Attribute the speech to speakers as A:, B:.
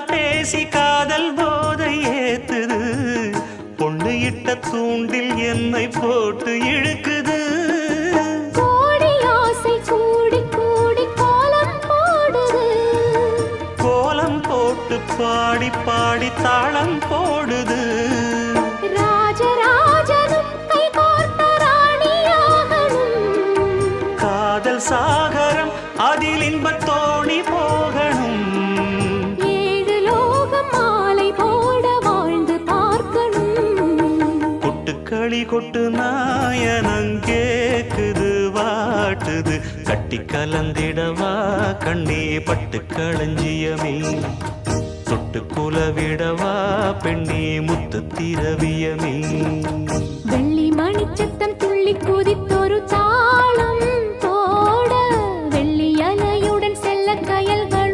A: காலம் பேசி காதல் போதை ஏத்துது பொண்ணு இட்ட தூண்டில் என்னை போட்டு இழுக்குது
B: கோடி ஆசை கூடி கூடி கோலம் போடுது
A: கோலம் போட்டு பாடி பாடி தாளம் போடுது
B: ராஜராஜனும் கை கோர்த்த ராணியாகணும்
A: காதல் சாகரம் அதில் இன்பத் தோணி போகணும்
B: ஏழு லோகம் மாலை போட வாழ்ந்து பார்க்கணும்
A: கொட்டுக்களி கொட்டு நாயனங்கேக்குது வாட்டுது கட்டி கலந்திடவா கண்ணே பட்டு களஞ்சியமே தொட்டு குலவிடவா பெண்ணே முத்து திரவியமே
B: வெள்ளி மணிச்சத்தம் துள்ளி குதித்தொரு தாளம்